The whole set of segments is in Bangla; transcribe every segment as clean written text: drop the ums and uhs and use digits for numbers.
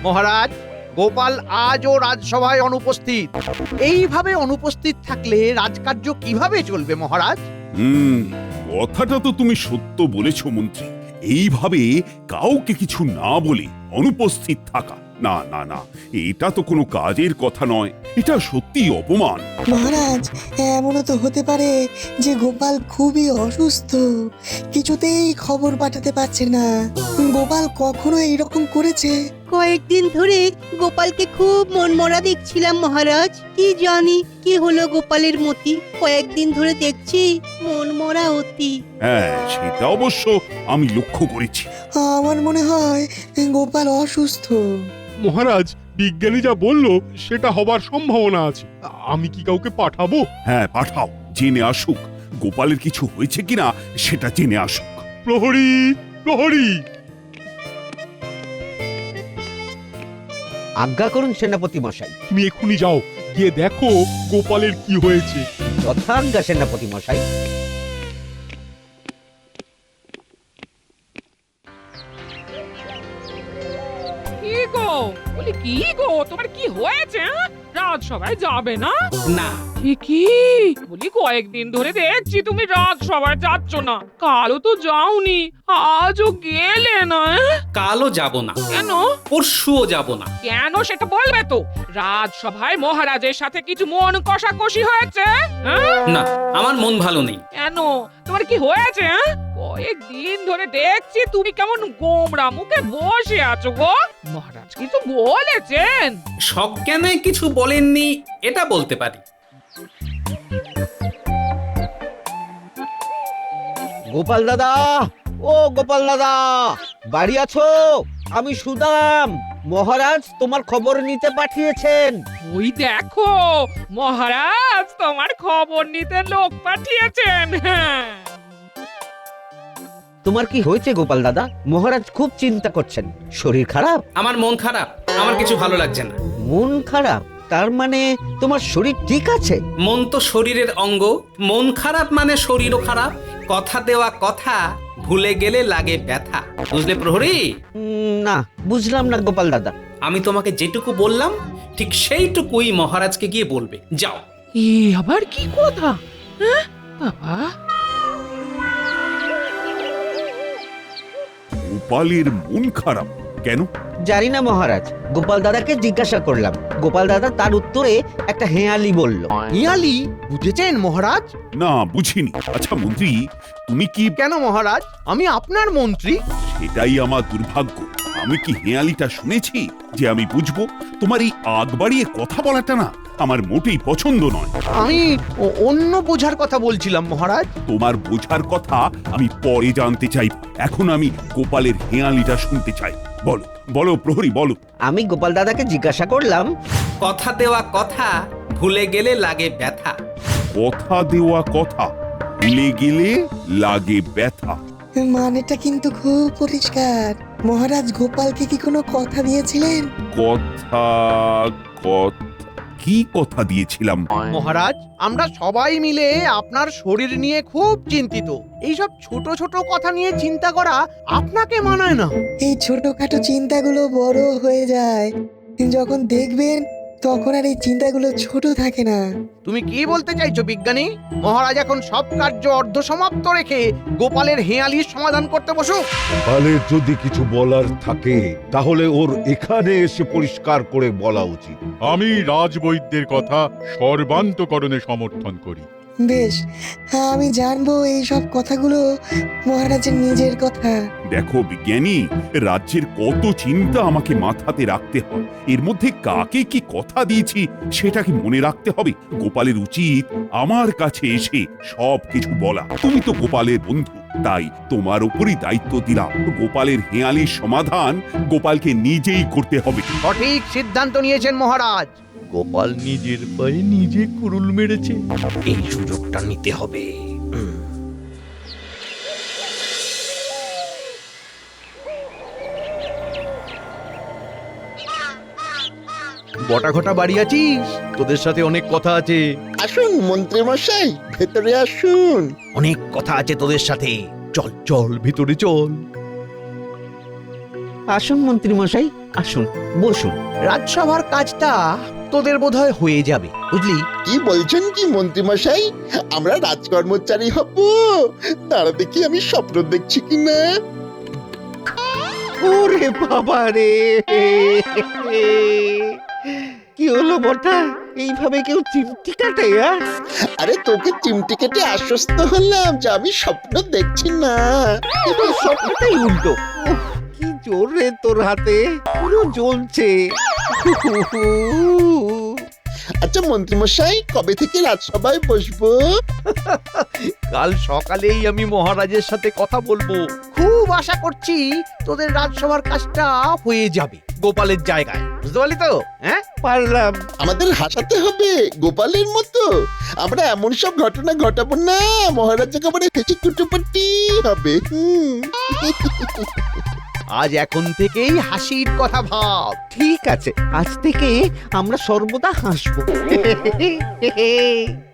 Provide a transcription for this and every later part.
মহারাজ, গোপাল আজও রাজসভায় অনুপস্থিত। এইভাবে অনুপস্থিত থাকলে রাজকার্য কিভাবে চলবে মহারাজ? কথাটা তো তুমি সত্য বলেছ মন্ত্রী। এইভাবে কাউকে কিছু না বলে অনুপস্থিত থাকা, না না না, এটা তো কোনো কাজের কথা নয়। এটা সত্যি অপমান। মহারাজ, এমনও তো হতে পারে যে গোপাল খুবই অসুস্থ, কিছুতেই খবর পাঠাতে পারছে না। গোপাল কখনো এইরকম করেছে? কয়েকদিন ধরে গোপালকে খুব মনমরা দেখছিলাম মহারাজ। কি জানি কি হলো গোপালের মতি, কয়েকদিন ধরে দেখছি মনমরা অতি। হ্যাঁ, সেটা অবশ্য আমি লক্ষ্য করেছি। আমার মনে হয় গোপাল অসুস্থ। মহারাজ, বিজ্ঞানী যা বলল সেটা হবার সম্ভাবনা আছে। আমি কি কাউকে পাঠাবো? হ্যাঁ, পাঠাও, জেনে আসুক গোপালের কিছু হয়েছে কিনা, সেটা জেনে আসুক। প্রহরী, প্রহরী! আজ্ঞা করুন সেনাপতি মশাই। তুমি এক্ষুনি যাও, গিয়ে দেখো গোপালের কি হয়েছে। যথাজ্ঞা সেনাপতি মশাই। কি গো, বলি কি গো, তোমার কি হয়েছে? রাজসভায় যাবে না? না। কি বলি, কয়েকদিন ধরে দেখছি তুমি রাজসভায় যাচ্ছ না। কালও তো যাওনি, আজও গেলে না। কালও যাব না। কেন? পরশুও যাব না। কেন সেটা বলবে তো। রাজসভায় মহারাজের সাথে কিছু মন কষাকষি হয়েছে? না, আমার মন ভালো নেই। কেন, তোমার কি হয়েছে? কয়েকদিন ধরে দেখছি তুমি কেমন গোমড়া মুখে বসে আছো গো। মহারাজ কিছু বলেছেন? সজ্ঞানে কিছু বলেননি এটা বলতে পারি। গোপাল দাদা, ও গোপাল দাদা, বাড়ি আছো? আমি সুদাম। মহারাজ তোমার খবর নিতে পাঠিয়েছেন। ওই দেখো, মহারাজ তোমার খবর নিতে লোক পাঠিয়েছেন। হ্যাঁ। তোমার কি হয়েছে গোপাল দাদা? মহারাজ খুব চিন্তা করছেন। শরীর খারাপ? আমার মন খারাপ, আমার কিছু ভালো লাগছে না। মন খারাপ? তার মানে তোমার শরীর ঠিক আছে? মন তো শরীরের অঙ্গ, মন খারাপ মানে শরীরও খারাপ। কথা দেওয়া কথা ভুলে গেলে লাগে ব্যথা, বুঝলে প্রহরী? না, বুঝলাম না গোপাল দাদা। আমি তোমাকে যেটুকু বললাম ঠিক সেইটুকুই মহারাজকে গিয়ে বলবে। যাও। এ আবার কি কথা? হ্যাঁ বাবা, গোপালের মন খারাপ কেন? জানি না মহারাজ, গোপাল দাদাকে জিজ্ঞাসা করলাম। গোপাল দাদা তার উত্তরে একটা হেঁয়ালি বলল। হেঁয়ালি বুঝেছেন মহারাজ? না, বুঝিনি। আচ্ছা মন্ত্রী, তুমি কি? কেন মহারাজ, আমি আপনার মন্ত্রী। সেটাই আমার দুর্ভাগ্য। আমি কি হেঁয়ালিটা শুনেছি যে আমি বুঝবো? তোমার এই আগ বাড়িয়ে কথা বলাটা না আমার মোটেই পছন্দ নয়। আমি অন্য বোঝার কথা বলছিলাম মহারাজ। তোমার বোঝার কথা আমি পরে জানতে চাই। এখন আমি গোপালের হেঁয়ালিটা শুনতে চাই। বলো বলো প্রহরী, বলো। আমি গোপাল দাদাকে জিজ্ঞাসা করলাম। কথা দেওয়া কথা ভুলে গেলে লাগে ব্যথা। কথা দেওয়া কথা ভুলে গেলে লাগে ব্যথা। মানেটা কিন্তু খুব পরিষ্কার। মহারাজ গোপালকে কি কোনো কথা দিয়েছিলেন? কথা কি কথা দিয়েছিলাম? মহারাজ, আমরা সবাই মিলে আপনার শরীর নিয়ে খুব চিন্তিত। এইসব ছোট ছোট কথা নিয়ে চিন্তা করা আপনাকে মানায় না। এই ছোটখাটো চিন্তাগুলো বড় হয়ে যায়, যখন দেখবেন তখন আর এই চিন্তাগুলো ছোট থাকে না। তুমি কি বলতে চাইছো বিজ্ঞানী? মহারাজ এখন সব কার্য অর্ধ সমাপ্ত রেখে গোপালের হেঁয়ালির সমাধান করতে বসুক? গোপালের যদি কিছু বলার থাকে তাহলে ওর এখানে এসে পরিষ্কার করে বলা উচিত। আমি রাজবৈদ্যের কথা সর্বান্তকরণে সমর্থন করি। বেশ, আমি জানবো এই সব কথাগুলো মহারাজের নিজের কথা। দেখো বিজ্ঞানী, রাজ্যের কত চিন্তা আমাকে মাথাতে রাখতে হয়। এর মধ্যে কাকে কি কথা দিয়েছি সেটা কি মনে রাখতে হবে? গোপালের উচিত আমার কাছে এসে সব কিছু বলা। তুমি তো গোপালের বন্ধু, তাই তোমার উপরই দায়িত্ব দিলাম। গোপালের হেঁয়ালির সমাধান গোপালকে নিজেই করতে হবে। সঠিক সিদ্ধান্ত নিয়েছেন মহারাজ। গোপাল নিজের পায়ে নিজে কুরুল মেরেছে, এই সুযোগটা নিতে হবে। বটা ঘটা বাড়ি আছিস? তোদের সাথে অনেক কথা আছে। আসুন মন্ত্রী মশাই, ভেতরে আসুন। অনেক কথা আছে তোদের সাথে। চল চল ভিতরে চল। আসুন মন্ত্রী মশাই, আসুন, বসুন। রাজসভার কাজটা তোদের বোধহয় হয়ে যাবে, বুঝলি? কি বলছেন কি মন্ত্রীমশাই, আমরা রাজকর্মচারী হব? তারা দেখি আমি স্বপ্ন দেখছি কিনা। ওরে বাবা রে, কি হলো বটা? এইভাবে কেউ চিমটি কাটে? আরে তোকে চিমটি কেটে আশ্বস্ত হলাম যে আমি স্বপ্ন দেখছি না। সবটাই উল্টো। উফ, কি জোর রে তোর হাতে, পুরো জ্বলছে। আচ্ছা মন্ত্রীমশাই, কবে থেকে রাজসভায় বসবো? কাল সকালেই আমি মহারাজের সাথে কথা বলবো। খুব আশা করছি তোদের রাজসভার কাজটা হয়ে যাবে গোপালের জায়গায়, বুঝতে পারলি তো? হ্যাঁ, পারলাম। আমাদের হাসাতে হবে গোপালের মতো। আমরা এমন সব ঘটনা ঘটাবো না, মহারাজ একেবারে হেসে কুটুপাটি হবে। আজ এখন থেকেই হাসির কথা ভাব। ঠিক আছে, আজ থেকে আমরা সর্বদা হাসবো।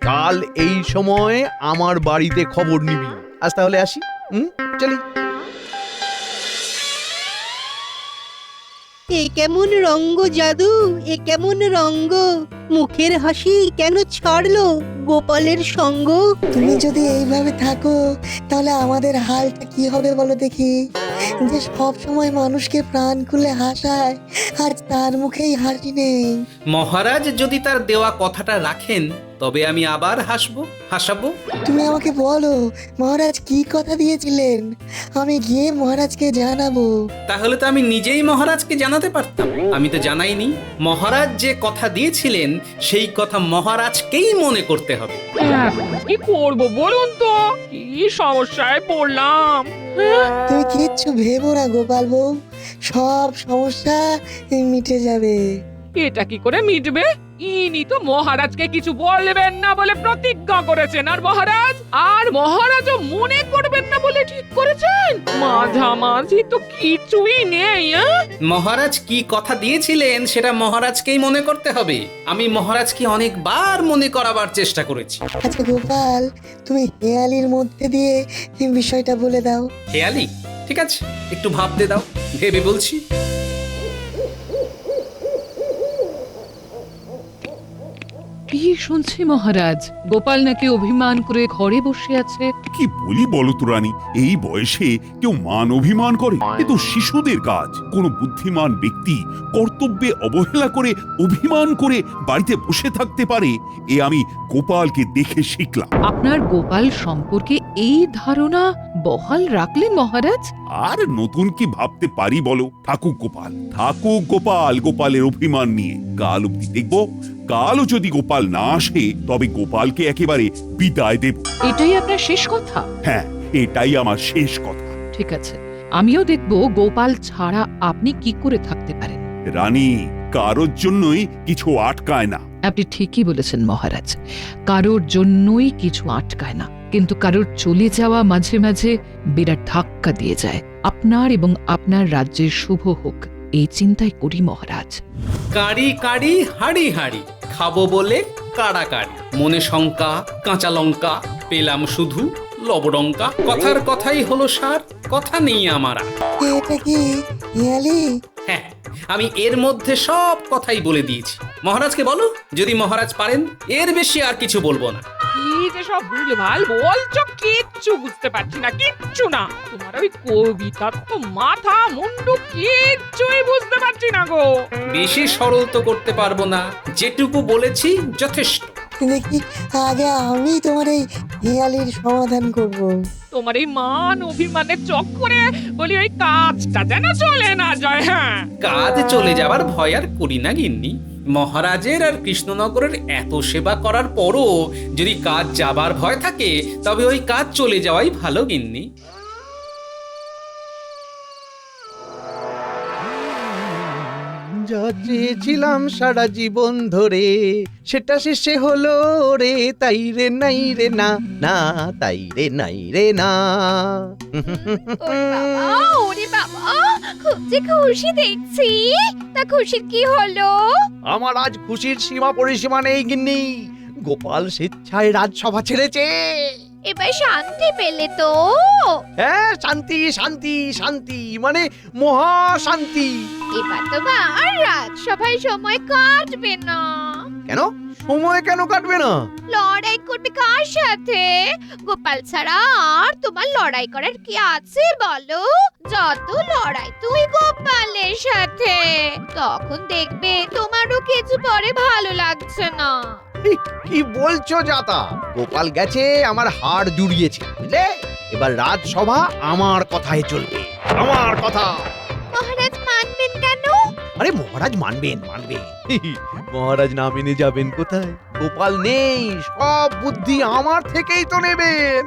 কাল এই সময় আমার বাড়িতে খবর নিবি। আজ তাহলে আসি, চলি। এ কেমন রঙ্গ জাদু, এ কেমন রঙ্গ, মুখের হাসি কেন ছাড়লো গোপালের সঙ্গ? তুমি যদি এইভাবে থাকো তাহলে আমাদের হালটা কি হবে বলো দেখি? যে সব সময় মানুষকে প্রাণ খুলে হাসায় আর তার মুখেই হাসি নেই। মহারাজ যদি তার দেওয়া কথাটা রাখেন তবে আমি আবার হাসাবো। তুমি আমাকে বলো মহারাজ কি কথা দিয়েছিলেন, আমি গিয়ে মহারাজকে জানাবো। তাহলে তো আমি নিজেই মহারাজকে জানাতে পারতাম। আমি তো জানাইনি। মহারাজ যে কথা দিয়েছিলেন সেই কথা মহারাজকেই মনে করতে হবে। এখন কি করবো বলুন তো? কি সমস্যায় পড়লাম। তুমি কিচ্ছু ভেবো না গোপাল বউ, সব সমস্যা মিটে যাবে। এটা কি করে মিটবে? ইনি তো মহারাজকে কিছু বলবেন না বলে প্রতিজ্ঞা করেছেন, আর মহারাজও মনে করবেন না বলে ঠিক করেছেন। মাঝামাঝি তো কিছুই নেই। মহারাজ কি কথা দিয়েছিলেন সেটা মহারাজকেই মনে করতে হবে। আমি মহারাজকে অনেকবার মনে করাবার চেষ্টা করেছি। আচ্ছা গোপাল, তুমি হেয়ালির মধ্যে দিয়ে বিষয়টা বলে দাও। হেয়ালি? ঠিক আছে, একটু ভাবতে দাও, ভেবে বলছি। কি শুনছি মহারাজ, গোপাল নাকি অভিমান করে ঘরে বসে আছে। কি বলি বলো তো রানী, এই বয়সে কেউ মান অভিমান করে? এ তো শিশুদের কাজ। কোন বুদ্ধিমান ব্যক্তি কর্তব্যে অবহেলা করে অভিমান করে বাড়িতে বসে থাকতে পারে, এ আমি গোপালকে দেখে শিখলাম। আপনার গোপাল সম্পর্কে এই ধারণা বহাল রাখলেন মহারাজ? আর নতুন কি ভাবতে পারি বলো? থাকুক গোপাল গোপালের অভিমান নিয়ে। কাল অব্দি দেখবো, কালও যদি গোপাল না আসে তবে গোপালকে একেবারে বিদায় দেব। এটাই আপনার শেষ কথা? হ্যাঁ, এটাই আমার শেষ কথা। ঠিক আছে, আমিও দেখব গোপাল ছাড়া আপনি কি করে থাকতে পারেন। রানী, কারোর জন্যই কিছু আটকায় না। আপনি ঠিকই বলেছেন মহারাজ, কারোর জন্যই কিছু আটকায় না, কিন্তু কারোর চলে যাওয়া মাঝে মাঝে বিরাট ধাক্কা দিয়ে যায়। আপনার এবং আপনার রাজ্যের শুভ হোক, এই চিন্তাই করি মহারাজ। কাড়ি কাড়ি হাড়ি হাড়ি, খাবো বলে কাড়াকাড়ি, মনে শঙ্কা কাঁচা লঙ্কা, পেলাম শুধু লবডঙ্কা। কথার কথাই হলো সার, কথা নেই আমার আর। এটা কি হেয়ালি? হ্যাঁ, আমি এর মধ্যে সব কথাই বলে দিয়েছি। মহারাজকে বলো, যদি মহারাজ পারেন। এর বেশি আর কিছু বলবো না। কি যে সব ভুলভাল বলছো, কিচ্ছু বুঝতে পারছি না, কিচ্ছু না। তোমার ওই কবিতার তো মাথা মুন্ডু কিচ্ছুই বুঝতে পারছি না গো। বেশি সরল তো করতে পারবো না, যেটুকু বলেছি যথেষ্ট। দেখি আগে আমি তোমার এই হেয়ালির সমাধান করব। তোমার এই মান অভিমানের চক্করে বলি ওই কাজটা যেন চলে না যায়। হ্যাঁ, কাজ চলে যাবার ভয় আর করি না গিন্নি। মহারাজের আর কৃষ্ণনগরের এত সেবা করার পরও যদি কাজ যাবার ভয় থাকে তবে ওই কাজ চলে যাওয়াই ভালো গিন্নি। যা চেয়েছিলাম সারা জীবন ধরে সেটা শেষে হলো রে, তাই রে নাই রে না, না তাই রে নাই রে না। ওরে বাবা, খুব যে খুশি দেখছি। তা খুশির কি হলো? আমার আজ খুশির সীমা পরিসীমা নেই গিন্নি। গোপাল স্বেচ্ছায় রাজসভা ছেড়েছে। এবার শান্তি পেলে তো? হ্যাঁ, শান্তি শান্তি শান্তি মানে মহা শান্তি। এবার তোমার রাজসভায় সময় কাটবে না। কেন সময় কেন কাটবে না? লড়াই করবে কার সাথে? গোপাল ছাড়া আর তোমার লড়াই করার কি আছে বলো? যত লড়াই তুই গোপালের সাথে, তখন দেখবে তোমারও কিছু পরে ভালো লাগছে না। কি বলছো জাতা? গোপাল গেছে, আমার হাড় জুড়িয়েছে, বুঝলে? এবার রাজসভা আমার কথায় চলবে, আমার কথা। মহারাজ মানবেন কেন? আরে মহারাজ মানবেন মানবেন মহারাজ না মেনে যাবেন কোথায়? গোপাল নেই, সব বুদ্ধি আমার থেকেই তো নেবেন।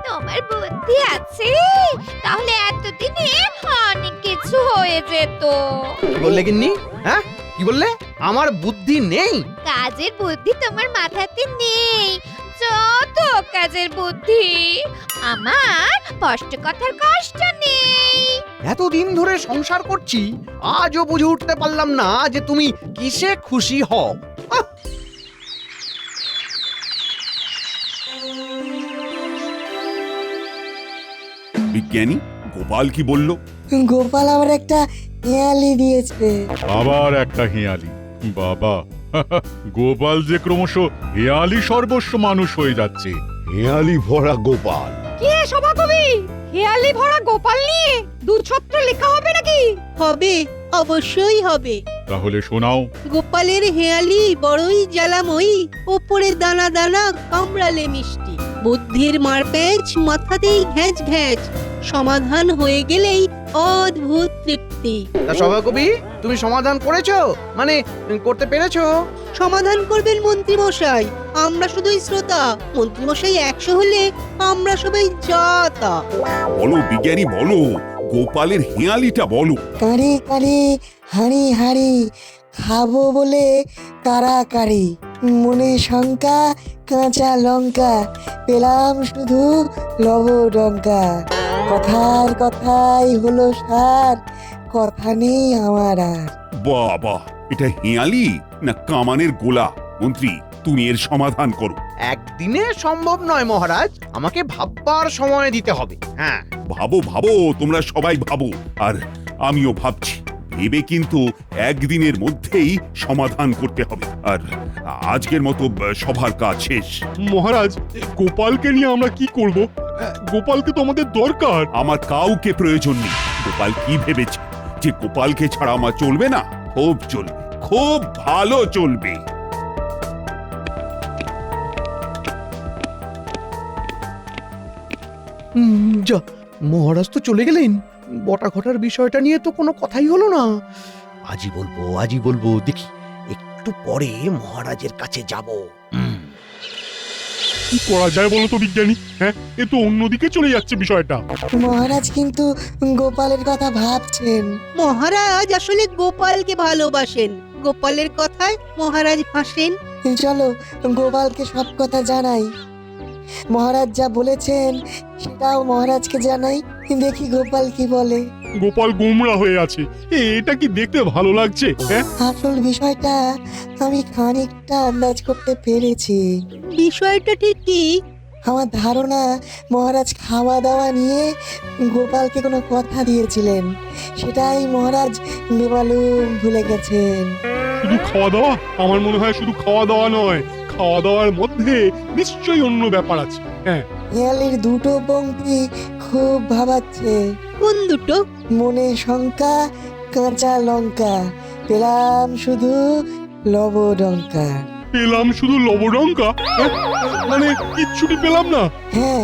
তোমার বুদ্ধি আছে, তাহলে এতদিনে অনেক কিছু হয়ে যেত। কি বললে গিন্নি? হ্যাঁ, কি বললে? আমার বুদ্ধি নেই? কাজের বুদ্ধি তোমার মাথাতে নেই, যত কাজের বুদ্ধি। আমার স্পষ্ট কথার কষ্ট নেই। এতদিন ধরে সংসার করছি, আজও বুঝে উঠতে পারলাম না যে তুমি কিসে খুশি হও। আহ! বিজ্ঞানী, গোপাল কি বলল? গোপাল আমার একটা হেয়ালি দিয়েছে। আবার একটা হেয়ালি? বাবা, গোপাল যে ক্রমশ হেয়ালি সর্বস্ব মানুষ হয়ে যাচ্ছে। হেয়ালি ভরা গোপাল। কে সভাকবি? হেয়ালি ভরা গোপাল নিয়ে দুছত্র লেখা হবে নাকি? হবে, অবশ্যই হবে। তাহলে শোনাও। গোপালের হেয়ালি বড়ই জ্বালাময়ী, ওপরে দানা দানা কামড়ালে মিষ্টি, বুদ্ধির মারপ্যাচ মাথাতেই ঘ্যাঁচ ঘ্যাঁচ, সমাধান হয়ে গেলেই অদ্ভুত তৃপ্তি। তা সভাকবি, তুমি সমাধান করেছো? মানে করতে পেরেছো? সমাধান করবেন মন্ত্রী মশাই, আমরা শুধুই শ্রোতা। মন্ত্রী মশাই 100 হলে আমরা সবাই জাতা। বলো বিজ্ঞানী, বলো গোপালের হেয়ালিটা বলো। কারি কারি হাঁড়ি হাঁড়ি, খাবো বলে কারাকারি, মনে শঙ্কা কাঁচা লঙ্কা, পেলাম শুধু লবডঙ্কা, কথার কথাই হলো সার, কথা নেই আমার আর। বাবা, এটা হেয়ালি না কামানের গোলা? মন্ত্রী, তুমি এর সমাধান করো। একদিনে সম্ভব নয় মহারাজ, আমাকে ভাববার সময় দিতে হবে। হ্যাঁ, ভাবো ভাবো, তোমরা সবাই ভাবো, আর আমিও ভাবছি। ভেবে কিন্তু একদিনের মধ্যেই সমাধান করতে হবে। আর আজকের মতো সভার কাজ শেষ। মহারাজ, গোপালকে নিয়ে আমরা কি করব? গোপালকে তো আমাদের দরকার। আমার কাউকে প্রয়োজন নেই। গোপাল কি ভেবেছে যে গোপালকে ছাড়া আমার চলবে না? খুব চলবে, খুব ভালো চলবে। যা, মহারাজ তো চলে গেলেন। বটা ঘটার বিষয়টা নিয়ে তো কোনো কথাই হলো না। আজই বলবো, দেখি একটু পরে মহারাজের কাছে যাব। কি করা যায় বলো তো বিজ্ঞানী? হ্যাঁ, এ তো অন্যদিকে চলে যাচ্ছে বিষয়টা। মহারাজ কিন্তু গোপালের কথা ভাবছেন। মহারাজ আসলে গোপালকে ভালোবাসেন, গোপালের কথায় মহারাজ হাসেন। চলো গোপালকে সব কথা জানাই। মহারাজ যা বলেছেন সেটাও মহারাজকে জানাই, দেখি গোপাল কি বলে। গোপাল গোমরা হয়ে আছে, এটা কি দেখতে ভালো লাগছে? হ্যাঁ, আসল বিষয়টা আমি খানিকটা আন্দাজ করতে পেরেছি। বিষয়টা ঠিক কি? আমার ধারণা মহারাজ খাওয়া দাওয়া নিয়ে গোপালকে কোনো কথা দিয়েছিলেন, সেটাই মহারাজ বেমালুম ভুলে গেছেন। শুধু খাওয়া দাওয়া? আমার মনে হয় শুধু খাওয়া দাওয়া নয়, খাওয়া দাওয়ার মধ্যে নিশ্চয়ই অন্য ব্যাপার আছে। হ্যাঁ, হেয়ালির দুটো পংক্তি খুব ভাবাচ্ছে। কোন দুটো? মনে শঙ্কা কাঁচা লঙ্কা, পেলাম শুধু লবডঙ্কা। পেলাম শুধু লবডঙ্কা? মানে কিচ্ছুটি পেলাম না? হ্যাঁ,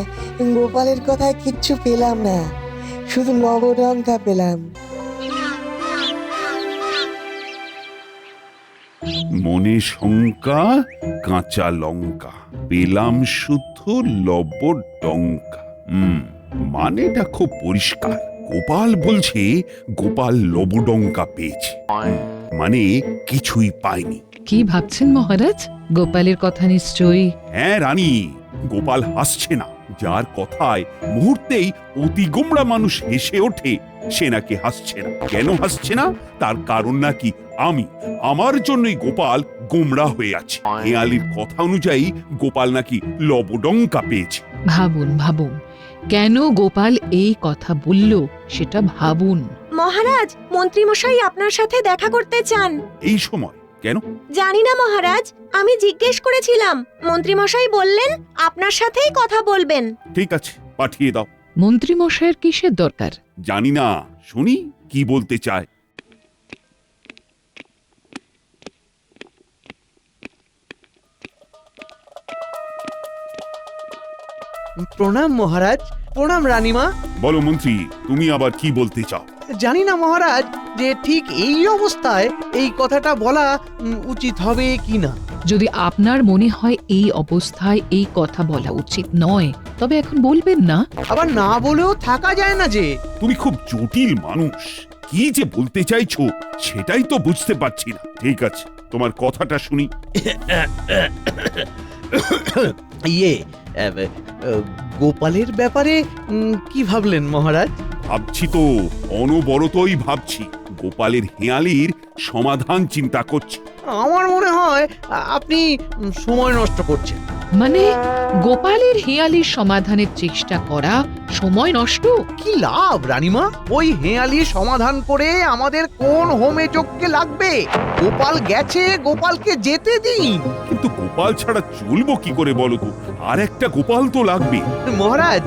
গোপালের কথায় কিচ্ছু পেলাম না, শুধু লবডঙ্কা পেলাম। মনে শঙ্কা কাঁচা লঙ্কা, পেলাম শুধু লবডঙ্কা। মানেটা খুব পরিষ্কার। গোপাল বলছে গোপাল লবডঙ্কা পেয়েছে, মানে কিছুই পায়নি। কি ভাবছেন মহারাজ? গোপালের কথা নিশ্চয়ই। হ্যাঁ রানী, গোপাল হাসছে না। যার কথায় মুহূর্তেই অতি গোমড়া মানুষ হেসে ওঠে, সে নাকি হাসছে না। কেন হাসছে না? তার কারণ নাকি আমি। আমার জন্যই গোপাল গোমরা হয়ে আছে। হেয়ালির কথা অনুযায়ী গোপাল নাকি লবডঙ্কা পেয়েছে। ভাবুন ভাবুন, কেন গোপাল এই কথা বলল সেটা ভাবুন। মহারাজ, মন্ত্রীমশাই আপনার সাথে দেখা করতে চান। এই সময় কেন? জানি না মহারাজ, আমি জিজ্ঞেস করেছিলাম, মন্ত্রীমশাই বললেন আপনার সাথেই কথা বলবেন। ঠিক আছে, পাঠিয়ে দাও। মন্ত্রীমশাইয়ের কিসের দরকার? জানি না, শুনি কি বলতে চায়। প্রণাম মহারাজ। প্রণাম রানীমা। বলো মন্ত্রী, তুমি আবার কি বলতে চাও? জানি না মহারাজ যে ঠিক এই অবস্থায় এই কথাটা বলা উচিত হবে কিনা। যদি আপনার মনে হয় এই অবস্থায় এই কথা বলা উচিত নয়, তবে এখন বলবেন না। আবার না বলেও থাকা যায় না যে। তুমি খুব জটিল মানুষ, কি যে বলতে চাইছো সেটাই তো বুঝতে পারছি না। ঠিক আছে, তোমার কথাটা শুনি। ইয়ে গোপালের ব্যাপারে কি ভাবলেন মহারাজ? ভাবছি তো, অনবরতই ভাবছি। গোপালের হেয়ালির সমাধান চিন্তা করছি। আমার মনে হয় আপনি সময় নষ্ট করছেন। মানে গোপালের হেয়ালির সমাধানের চেষ্টা করা সময় নষ্ট? কি লাভ রানীমা? ওই হেয়ালি সমাধান করে আমাদের কোন হোমে যজ্ঞে লাগবে? গোপাল গেছে, গোপালকে যেতে দিন। কিন্তু গোপাল ছাড়া চলবো কি করে বলো তো? আর একটা গোপাল তো লাগবে। মহারাজ,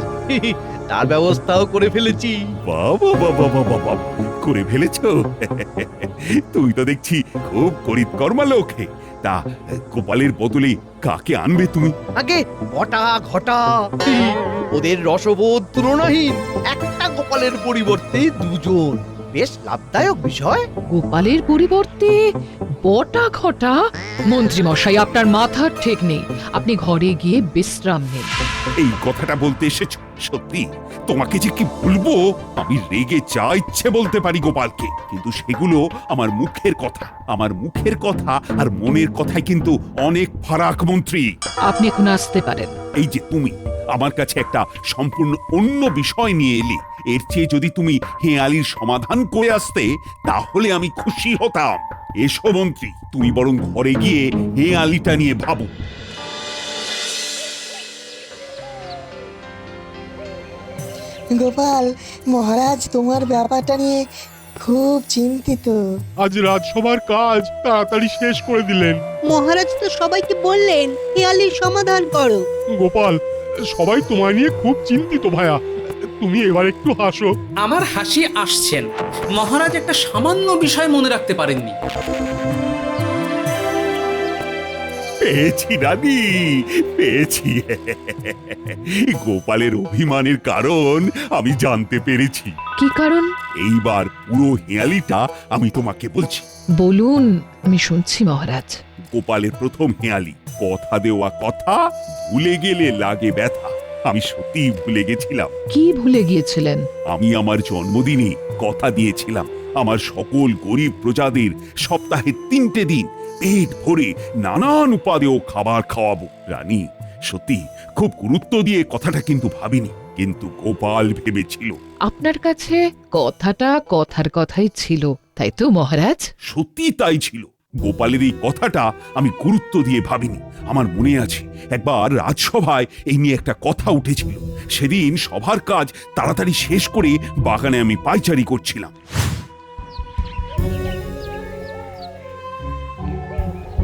তার ব্যবস্থাও করে ফেলেছি। বাবা বাবা বাবা বাবা, করে ফেলেছো? তুই তো দেখছি খুব করিতকর্মা লোক। তা গোপালের বদলে কাকে আনবে তুমি? আগে ঘটা ঘটা, ওদের রসবোধ তুলনাহীন। একটা গোপালের পরিবর্তে দুজন, বেশ লাভদায়ক বিষয়। গোপালের পরিবর্তে বটা ঘটা? মন্ত্রীমশাই, আপনার মাথার ঠিক নেই। আপনি ঘরে গিয়ে বিশ্রাম নিন। এই কথাটা বলতে এসেছো? সত্যি তোমাকে যে কি বলবো, আমি রেগে যা ইচ্ছে বলতে পারি গোপালকে, কিন্তু সেগুলো আমার মুখের কথা। আমার মুখের কথা আর মনের কথায় কিন্তু অনেক ফারাক মন্ত্রী। আপনি এখন আসতে পারেন। এই যে তুমি আমার কাছে একটা সম্পূর্ণ অন্য বিষয় নিয়ে এলে, এর চেয়ে যদি তুমি হেয়ালির সমাধান করে আসতে তাহলে আমি খুশি হতাম। এসো মন্ত্রী, তুমি বরং ঘরে গিয়ে হেয়ালিটা নিয়ে ভাবো। গোপাল, মহারাজ তোমার ব্যাপারটা নিয়ে খুব চিন্তিত। আজ রাজসভার কাজ তাড়াতাড়ি শেষ করে দিলেন। মহারাজ তো সবাইকে বললেন হেয়ালির সমাধান করো। গোপাল, সবাই তোমায় নিয়ে খুব চিন্তিত ভায়া। তুমি এবার একটু হাসো। আমার হাসি আসছেন। মহারাজ একটা সামান্য বিষয় মনে রাখতে পারেননি। পেয়েছি রানী, পেয়েছি। গোপালের অভিমানের কারণ আমি জানতে পেরেছি। কি কারণ? এইবার পুরো হেয়ালিটা আমি তোমাকে বলছি। বলুন, আমি শুনছি মহারাজ। গোপালের প্রথম হেয়ালি, কথা দেওয়া কথা ভুলে গেলে লাগে ব্যথা। আমি সত্যি ভুলে গেছিলাম। কি ভুলে গিয়েছিলেন? আমি আমার জন্মদিনে কথা দিয়েছিলাম আমার সকল গরিব প্রজাদের সপ্তাহে 3টে দিন পেট ভরে নানান উপাদেয় খাবার খাওয়াবো। রানী, সত্যি খুব গুরুত্ব দিয়ে কথাটা কিন্তু ভাবিনি, কিন্তু গোপাল ভেবেছিল। আপনার কাছে কথাটা কথার কথাই ছিল, তাই তো মহারাজ? সত্যি তাই ছিল। গোপালের এই কথাটা আমি গুরুত্ব দিয়ে ভাবিনি। আমার মনে আছে একবার রাজসভায় এই নিয়ে একটা কথা উঠেছিল। সেদিন সভার কাজ তাড়াতাড়ি শেষ করে বাগানে আমি পায়চারি করছিলাম।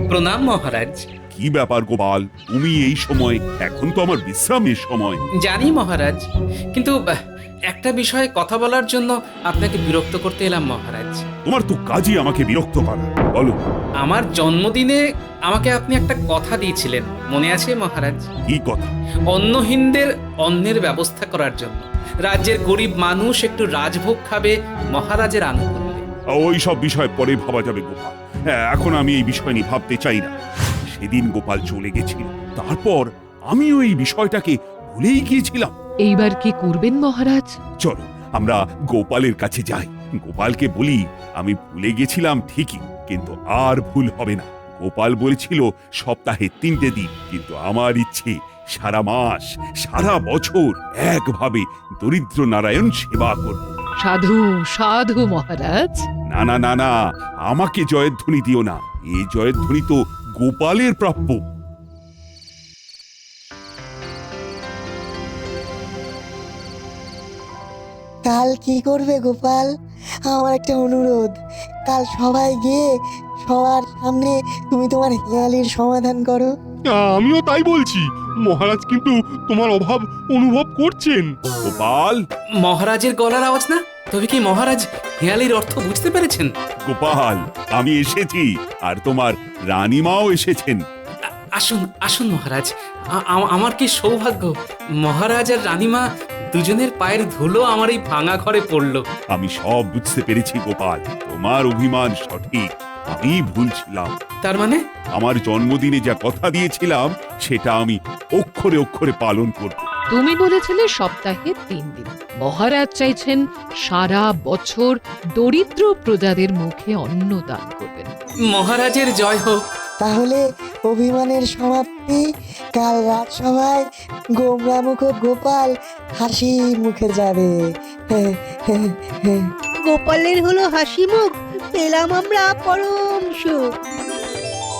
প্রণাম মহারাজ। কি ব্যাপার গোপাল, তুমি এই সময়? এখন তো আমার বিশ্রামের সময়। জানি মহারাজ, কিন্তু একটা বিষয়ে কথা বলার জন্য আপনাকে বিরক্ত করতে এলাম মহারাজ। তোমার তো কাজই আমাকে বিরক্ত করা। বলো। আমার জন্মদিনে আমাকে আপনি একটা কথা দিয়েছিলেন, মনে আছে মহারাজ? কি কথা? অন্নহীনদের অন্নের ব্যবস্থা করার জন্য। রাজ্যের গরিব মানুষ একটু রাজভোগ খাবে মহারাজের আনুকূল্যে। ওই সব বিষয় পরে ভাবা যাবে গোপাল। এখন আমি এই বিষয় নিয়ে ভাবতে চাই না। সেদিন গোপাল চলে গেছিল, তারপর আমিও এই বিষয়টাকে ভুলেই গিয়েছিলাম। এইবার কি করবেন মহারাজ? চলো আমরা গোপালের কাছে যাই। গোপালকে বলি আমি ভুলে গেছিলাম ঠিকই, কিন্তু আর ভুল হবে না। গোপাল বলেছিল সপ্তাহে 3টে দিন, কিন্তু আমার ইচ্ছে সারা মাস সারা বছর একভাবে দরিদ্র নারায়ণ সেবা করব। সাধু সাধু মহারাজ। না না না না, আমাকে জয়ধ্বনি দিও না। এই জয়ধ্বনি তো গোপালের প্রাপ্য। কাল কি করবে গোপাল? আমার একটা অনুরোধ, কাল সবাই গিয়ে সবার সামনে তুমি তোমার হেয়ালির সমাধান করো। আমিও তাই বলছি, মহারাজ কিন্তু তোমার অভাব অনুভব করছেন। গোপাল, মহারাজের গলার আওয়াজ না? তবে কি মহারাজ হেয়ালির অর্থ বুঝতে পেরেছেন? গোপাল, আমি এসেছি, আর তোমার রানীমাও এসেছেন। আসুন আসুন মহারাজ, আমার কি সৌভাগ্য! মহারাজ আর রানীমা দুজনের পায়ের ধুলো আমার এই ভাঙা ঘরে পড়লো। আমি সব বুঝতে পেরেছি গোপাল, তোমার অভিমান সঠিক, আমি ভুল ছিলাম। তার মানে? আমার জন্মদিনে যা কথা দিয়েছিলাম সেটা আমি অক্ষরে অক্ষরে পালন করব। তুমি বলেছিলে সপ্তাহে 3 দিন, মহারাজ চাইছেন সারা বছর দরিদ্র প্রজাদের মুখে অন্ন দান করবেন। মহারাজের জয় হোক। তাহলে অভিমানের সমাপ্তি, কাল রাজসভায় গোমরামুখ গোপাল হাসি মুখে যাবে। গোপালের হলো হাসি মুখ, পেলাম আমরা পরম সুখ।